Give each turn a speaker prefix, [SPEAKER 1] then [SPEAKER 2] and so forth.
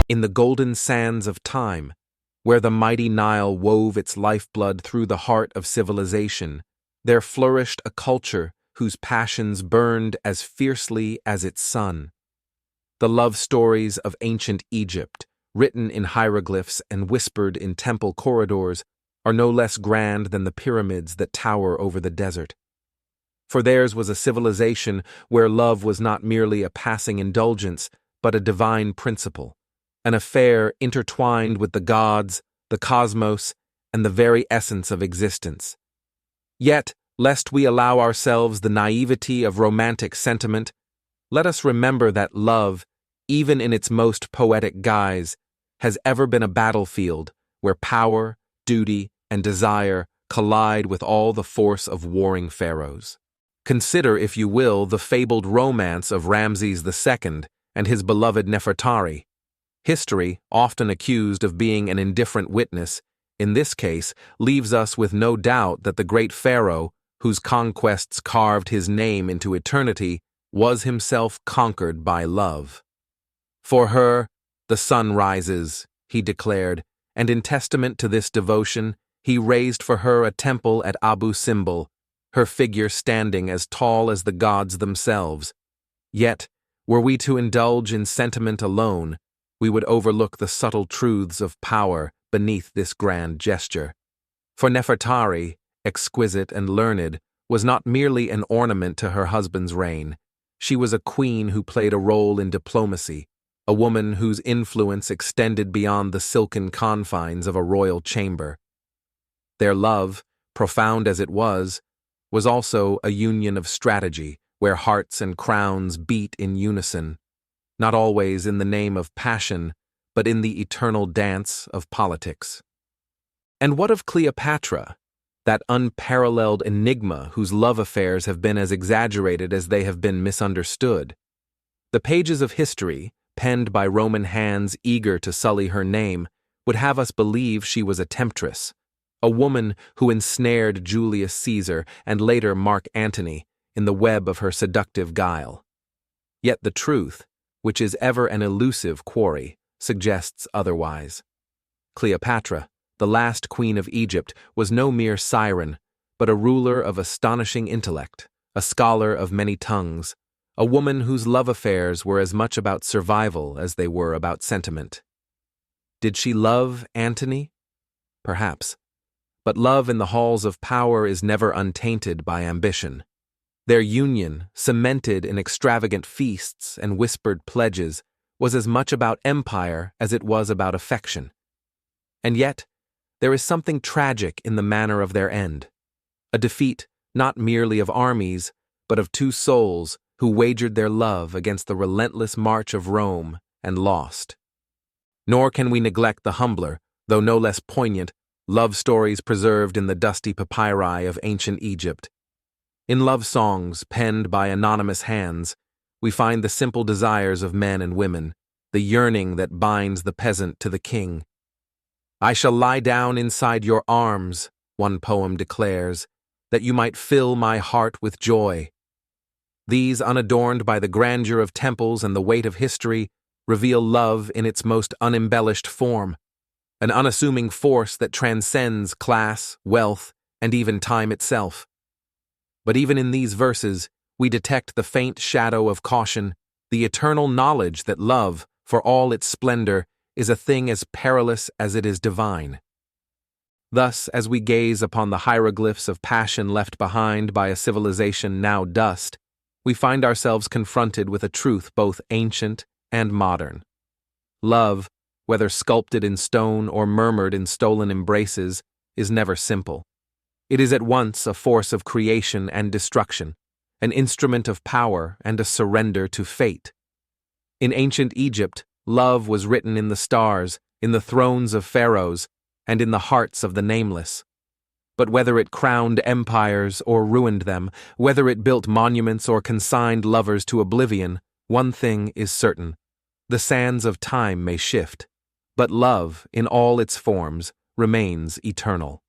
[SPEAKER 1] In the golden sands of time, where the mighty Nile wove its lifeblood through the heart of civilization, there flourished a culture whose passions burned as fiercely as its sun. The love stories of ancient Egypt, written in hieroglyphs and whispered in temple corridors, are no less grand than the pyramids that tower over the desert. For theirs was a civilization where love was not merely a passing indulgence, but a divine principle, an affair intertwined with the gods, the cosmos, and the very essence of existence. Yet, lest we allow ourselves the naivety of romantic sentiment, let us remember that love, even in its most poetic guise, has ever been a battlefield where power, duty, and desire collide with all the force of warring pharaohs. Consider, if you will, the fabled romance of Ramses II and his beloved Nefertari. History, often accused of being an indifferent witness, in this case leaves us with no doubt that the great pharaoh, whose conquests carved his name into eternity, was himself conquered by love. For her, the sun rises, he declared, and in testament to this devotion, he raised for her a temple at Abu Simbel, her figure standing as tall as the gods themselves. Yet, were we to indulge in sentiment alone, we would overlook the subtle truths of power beneath this grand gesture. For Nefertari, exquisite and learned, was not merely an ornament to her husband's reign. She was a queen who played a role in diplomacy, a woman whose influence extended beyond the silken confines of a royal chamber. Their love, profound as it was also a union of strategy, where hearts and crowns beat in unison, not always in the name of passion, but in the eternal dance of politics. And what of Cleopatra, that unparalleled enigma whose love affairs have been as exaggerated as they have been misunderstood? The pages of history, penned by Roman hands eager to sully her name, would have us believe she was a temptress, a woman who ensnared Julius Caesar and later Mark Antony in the web of her seductive guile. Yet the truth, which is ever an elusive quarry, suggests otherwise. Cleopatra, the last queen of Egypt, was no mere siren, but a ruler of astonishing intellect, a scholar of many tongues, a woman whose love affairs were as much about survival as they were about sentiment. Did she love Antony? Perhaps. But love in the halls of power is never untainted by ambition. Their union, cemented in extravagant feasts and whispered pledges, was as much about empire as it was about affection. And yet, there is something tragic in the manner of their end, a defeat not merely of armies, but of two souls who wagered their love against the relentless march of Rome and lost. Nor can we neglect the humbler, though no less poignant, love stories preserved in the dusty papyri of ancient Egypt. In love songs penned by anonymous hands, we find the simple desires of men and women, the yearning that binds the peasant to the king. "I shall lie down inside your arms," one poem declares, "that you might fill my heart with joy." These, unadorned by the grandeur of temples and the weight of history, reveal love in its most unembellished form, an unassuming force that transcends class, wealth, and even time itself. But even in these verses, we detect the faint shadow of caution, the eternal knowledge that love, for all its splendor, is a thing as perilous as it is divine. Thus, as we gaze upon the hieroglyphs of passion left behind by a civilization now dust, we find ourselves confronted with a truth both ancient and modern. Love, whether sculpted in stone or murmured in stolen embraces, is never simple. It is at once a force of creation and destruction, an instrument of power and a surrender to fate. In ancient Egypt, love was written in the stars, in the thrones of pharaohs, and in the hearts of the nameless. But whether it crowned empires or ruined them, whether it built monuments or consigned lovers to oblivion, one thing is certain: the sands of time may shift, but love, in all its forms, remains eternal.